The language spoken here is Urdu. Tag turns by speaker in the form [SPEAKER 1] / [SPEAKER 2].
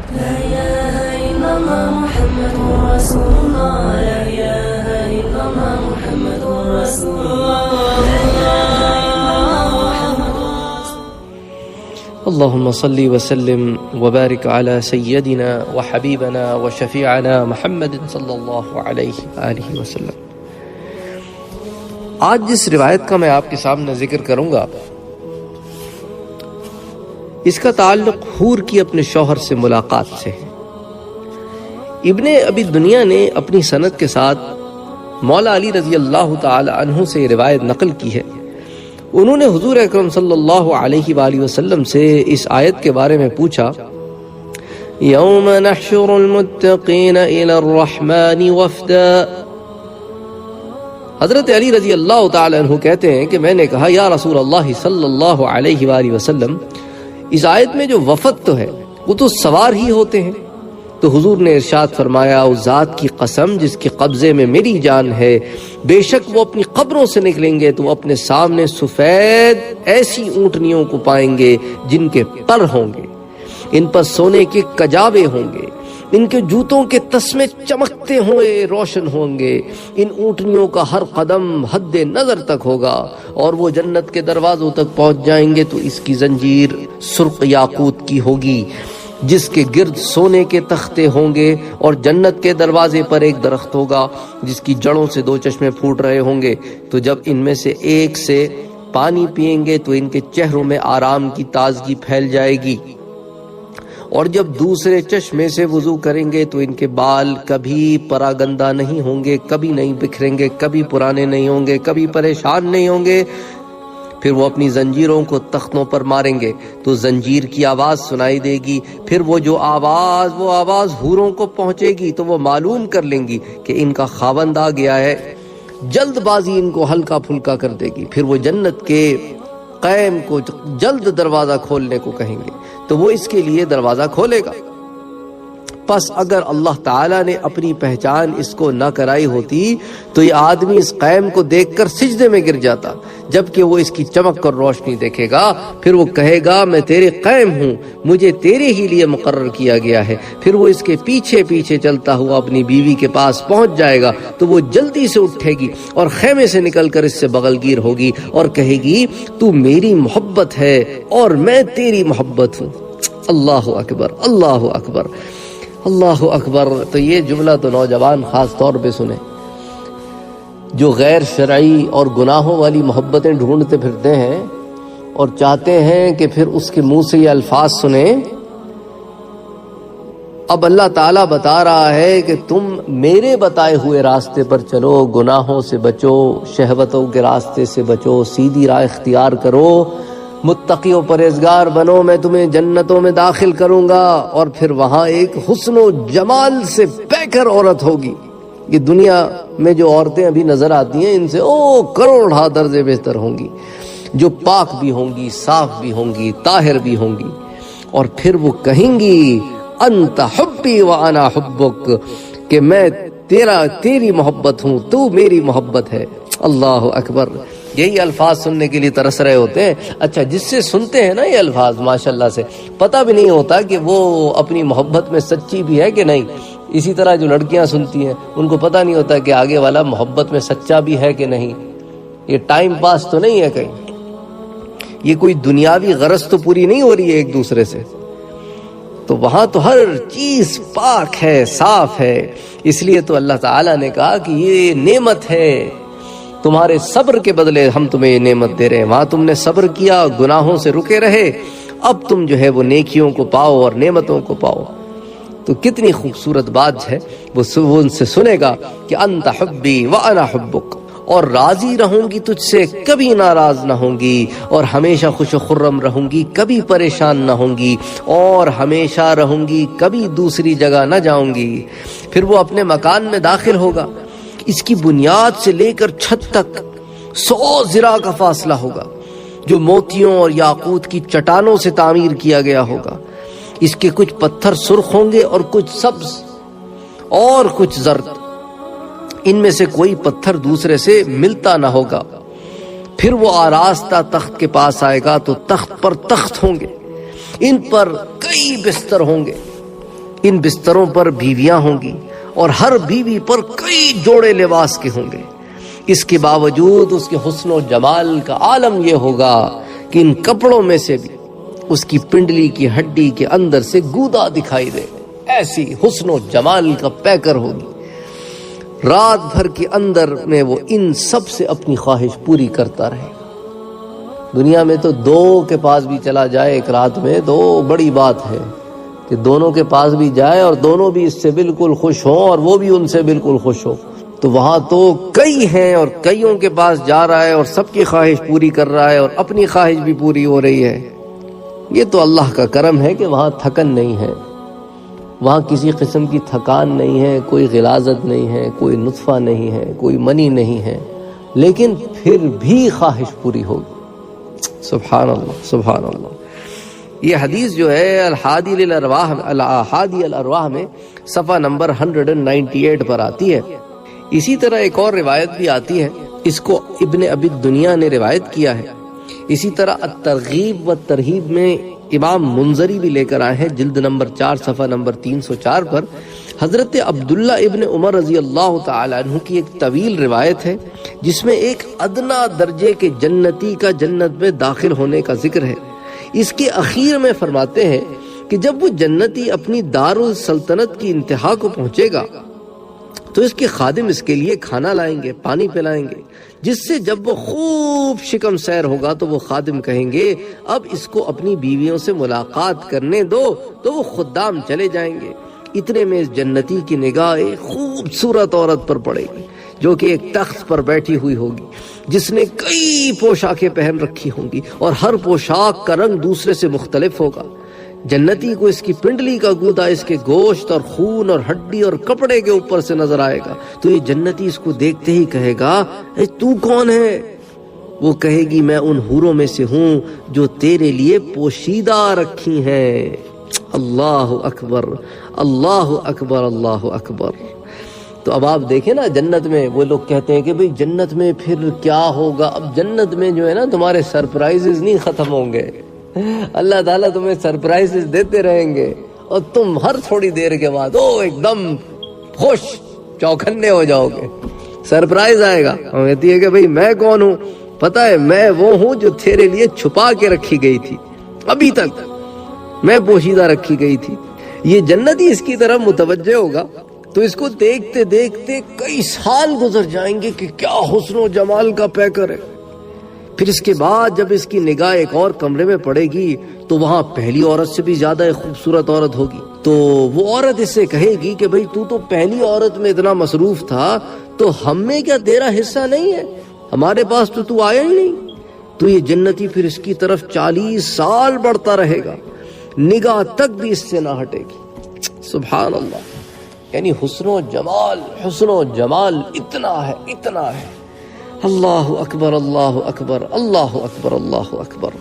[SPEAKER 1] لا إله إلا الله محمد رسول الله لا إله إلا الله محمد رسول الله لا إله إلا الله محمد
[SPEAKER 2] اللهم صل وسلم وبارك على سيدنا وحبيبنا وشفيعنا محمد صلی اللہ علیہ وآلہ وسلم۔ آج جس روایت کا میں آپ کے سامنے ذکر کروں گا اس کا تعلق حور کی اپنے شوہر سے ملاقات سے ہے۔ ابن ابی دنیا نے اپنی سند کے ساتھ مولا علی رضی اللہ تعالی عنہ سے یہ روایت نقل کی ہے۔ انہوں نے حضور اکرم صلی اللہ علیہ وآلہ وسلم سے اس آیت کے بارے میں پوچھا، یوم نحشر المتقین الی الرحمن وفدا۔ حضرت علی رضی اللہ تعالی عنہ کہتے ہیں کہ میں نے کہا یا رسول اللہ صلی اللہ علیہ وآلہ وسلم، اس آیت میں جو وفد تو ہے وہ تو سوار ہی ہوتے ہیں، تو حضور نے ارشاد فرمایا اس ذات کی قسم جس کے قبضے میں میری جان ہے، بے شک وہ اپنی قبروں سے نکلیں گے تو وہ اپنے سامنے سفید ایسی اونٹنیوں کو پائیں گے جن کے پر ہوں گے، ان پر سونے کے کجاوے ہوں گے، ان کے جوتوں کے تسمے چمکتے ہوئے روشن ہوں گے، ان اونٹنیوں کا ہر قدم حد نظر تک ہوگا، اور وہ جنت کے دروازوں تک پہنچ جائیں گے تو اس کی زنجیر سرخ یاقوت کی ہوگی جس کے گرد سونے کے تختے ہوں گے، اور جنت کے دروازے پر ایک درخت ہوگا جس کی جڑوں سے 2 چشمے پھوٹ رہے ہوں گے، تو جب ان میں سے ایک سے پانی پئیں گے تو ان کے چہروں میں آرام کی تازگی پھیل جائے گی، اور جب دوسرے چشمے سے وضو کریں گے تو ان کے بال کبھی پراگندہ نہیں ہوں گے، کبھی نہیں بکھریں گے، کبھی پرانے نہیں ہوں گے، کبھی پریشان نہیں ہوں گے۔ پھر وہ اپنی زنجیروں کو تختوں پر ماریں گے تو زنجیر کی آواز سنائی دے گی، پھر وہ آواز حوروں کو پہنچے گی تو وہ معلوم کر لیں گی کہ ان کا خاوند آ گیا ہے، جلد بازی ان کو ہلکا پھلکا کر دے گی، پھر وہ جنت کے قائم کو جلد دروازہ کھولنے کو کہیں گے تو وہ اس کے لیے دروازہ کھولے گا۔ پس اگر اللہ تعالیٰ نے اپنی پہچان اس کو نہ کرائی ہوتی تو یہ آدمی اس قائم کو دیکھ کر سجدے میں گر جاتا، جبکہ وہ اس کی چمک اور روشنی دیکھے گا، پھر وہ کہے گا میں تیرے قائم ہوں، مجھے تیرے ہی لیے مقرر کیا گیا ہے، پھر وہ اس کے پیچھے پیچھے چلتا ہوا اپنی بیوی کے پاس پہنچ جائے گا تو وہ جلدی سے اٹھے گی اور خیمے سے نکل کر اس سے بغل گیر ہوگی اور کہے گی تو میری محبت ہے اور میں تیری محبت ہوں۔ اللہ اکبر، اللہ اکبر، اللہ اکبر۔ تو یہ جملہ تو نوجوان خاص طور پہ سنیں جو غیر شرعی اور گناہوں والی محبتیں ڈھونڈتے پھرتے ہیں اور چاہتے ہیں کہ پھر اس کے منہ سے یہ الفاظ سنیں۔ اب اللہ تعالیٰ بتا رہا ہے کہ تم میرے بتائے ہوئے راستے پر چلو، گناہوں سے بچو، شہوتوں کے راستے سے بچو، سیدھی راہ اختیار کرو، متقی و پرہیزگار بنو، میں تمہیں جنتوں میں داخل کروں گا، اور پھر وہاں ایک حسن و جمال سے پیکر عورت ہوگی۔ یہ دنیا میں جو عورتیں ابھی نظر آتی ہیں ان سے کروڑا درجے بہتر ہوں گی، جو پاک بھی ہوں گی، صاف بھی ہوں گی، طاہر بھی ہوں گی، اور پھر وہ کہیں گی انت حبی وانا حبک، کہ میں تیری محبت ہوں، تو میری محبت ہے۔ اللہ اکبر۔ یہی الفاظ سننے کے لیے ترس رہے ہوتے ہیں۔ اچھا، جس سے سنتے ہیں نا یہ الفاظ ماشاءاللہ سے پتہ بھی نہیں ہوتا کہ وہ اپنی محبت میں سچی بھی ہے کہ نہیں۔ اسی طرح جو لڑکیاں سنتی ہیں ان کو پتہ نہیں ہوتا کہ آگے والا محبت میں سچا بھی ہے کہ نہیں۔ یہ ٹائم پاس تو نہیں ہے کہیں، یہ کوئی دنیاوی غرض تو پوری نہیں ہو رہی ہے ایک دوسرے سے۔ تو وہاں تو ہر چیز پاک ہے، صاف ہے، اس لیے تو اللہ تعالیٰ نے کہا کہ یہ نعمت ہے، تمہارے صبر کے بدلے ہم تمہیں یہ نعمت دے رہے ہیں۔ وہاں تم نے صبر کیا، گناہوں سے رکے رہے، اب تم جو ہے وہ نیکیوں کو پاؤ اور نعمتوں کو پاؤ۔ تو کتنی خوبصورت بات ہے، وہ ان سے سنے گا کہ انت حبی وانا حبک، اور راضی رہوں گی تجھ سے، کبھی ناراض نہ ہوں گی، اور ہمیشہ خوش و خرم رہوں گی، کبھی پریشان نہ ہوں گی، اور ہمیشہ رہوں گی، کبھی دوسری جگہ نہ جاؤں گی۔ پھر وہ اپنے مکان میں داخل ہوگا، اس کی بنیاد سے لے کر چھت تک 100 ذراع کا فاصلہ ہوگا، جو موتیوں اور یاقوت کی چٹانوں سے تعمیر کیا گیا ہوگا۔ اس کے کچھ پتھر سرخ ہوں گے اور کچھ سبز اور کچھ زرد، ان میں سے کوئی پتھر دوسرے سے ملتا نہ ہوگا۔ پھر وہ آراستہ تخت کے پاس آئے گا تو تخت پر تخت ہوں گے، ان پر کئی بستر ہوں گے، ان بستروں پر بیویاں ہوں گی اور ہر بیوی پر کئی جوڑے لباس کے ہوں گے. اس کے باوجود اس کے حسن و جمال کا عالم یہ ہوگا کہ ان کپڑوں میں سے بھی اس کی پنڈلی کی ہڈی کے اندر سے گودا دکھائی دے. ایسی حسن و جمال کا پیکر ہوگی. رات بھر کے اندر میں وہ ان سب سے اپنی خواہش پوری کرتا رہے. دنیا میں تو دو کے پاس بھی چلا جائے ایک رات میں تو بڑی بات ہے کہ دونوں کے پاس بھی جائے اور دونوں بھی اس سے بالکل خوش ہوں اور وہ بھی ان سے بالکل خوش ہو. تو وہاں تو کئی ہیں اور کئیوں کے پاس جا رہا ہے اور سب کی خواہش پوری کر رہا ہے اور اپنی خواہش بھی پوری ہو رہی ہے. یہ تو اللہ کا کرم ہے کہ وہاں تھکن نہیں ہے، وہاں کسی قسم کی تھکان نہیں ہے، کوئی غلاظت نہیں ہے، کوئی نطفہ نہیں ہے، کوئی منی نہیں ہے، لیکن پھر بھی خواہش پوری ہوگی. سبحان اللہ سبحان اللہ. یہ حدیث جو ہے الحادی الارواح میں صفحہ نمبر 198 پر آتی ہے. اسی طرح ایک اور روایت بھی آتی ہے، اس کو ابن ابی الدنیا نے روایت کیا ہے. اسی طرح الترغیب و ترہیب میں امام منذری بھی لے کر آئے ہیں، جلد نمبر 4 صفحہ نمبر 304 پر. حضرت عبداللہ ابن عمر رضی اللہ تعالی عنہ کی ایک طویل روایت ہے جس میں ایک ادنا درجے کے جنتی کا جنت میں داخل ہونے کا ذکر ہے. اس کے اخیر میں فرماتے ہیں کہ جب وہ جنتی اپنی دارالسلطنت کی انتہا کو پہنچے گا تو اس کے خادم اس کے لیے کھانا لائیں گے، پانی پلائیں گے، جس سے جب وہ خوب شکم سیر ہوگا تو وہ خادم کہیں گے اب اس کو اپنی بیویوں سے ملاقات کرنے دو، تو وہ خدام چلے جائیں گے. اتنے میں اس جنتی کی نگاہ ایک خوبصورت عورت پر پڑے گی جو کہ ایک تخت پر بیٹھی ہوئی ہوگی، جس نے کئی پوشاکیں پہن رکھی ہوں گی اور ہر پوشاک کا رنگ دوسرے سے مختلف ہوگا. جنتی کو اس کی پنڈلی کا گودا اس کے گوشت اور خون اور ہڈی اور کپڑے کے اوپر سے نظر آئے گا. تو یہ جنتی اس کو دیکھتے ہی کہے گا اے تو کون ہے؟ وہ کہے گی میں ان حوروں میں سے ہوں جو تیرے لیے پوشیدہ رکھی ہیں. اللہ اکبر اللہ اکبر اللہ اکبر. تو اب آپ دیکھیں نا جنت میں وہ لوگ کہتے ہیں کہ بھئی جنت میں پھر کیا ہوگا. اب جنت میں جو ہے نا تمہارے سرپرائزز نہیں ختم ہوں گے. اللہ تعالیٰ تمہیں سرپرائزز دیتے رہیں گے اور تم ہر تھوڑی دیر کے بعد ایک دم خوش چوکھنے ہو جاؤ گے. سرپرائز آئے گا. وہ کہتی ہے کہ بھئی میں کون ہوں؟ پتہ ہے میں وہ ہوں جو تیرے لیے چھپا کے رکھی گئی تھی، ابھی تک میں پوشیدہ رکھی گئی تھی. یہ جنتی اس کی طرف متوجہ ہوگا تو اس کو دیکھتے دیکھتے کئی سال گزر جائیں گے کہ کیا حسن و جمال کا پیکر ہے. پھر اس کے بعد جب اس کی نگاہ ایک اور کمرے میں پڑے گی تو وہاں پہلی عورت سے بھی زیادہ ایک خوبصورت عورت ہوگی. تو وہ عورت اس سے کہے گی کہ بھئی تو پہلی عورت میں اتنا مصروف تھا تو ہم میں کیا تیرا حصہ نہیں ہے؟ ہمارے پاس تو آیا ہی نہیں. تو یہ جنتی پھر اس کی طرف 40 سال بڑھتا رہے گا، نگاہ تک بھی اس سے نہ ہٹے گی. سبحان اللہ. یعنی حسن و جمال اتنا ہے. اللہ اکبر اللہ اکبر اللہ اکبر اللہ اکبر.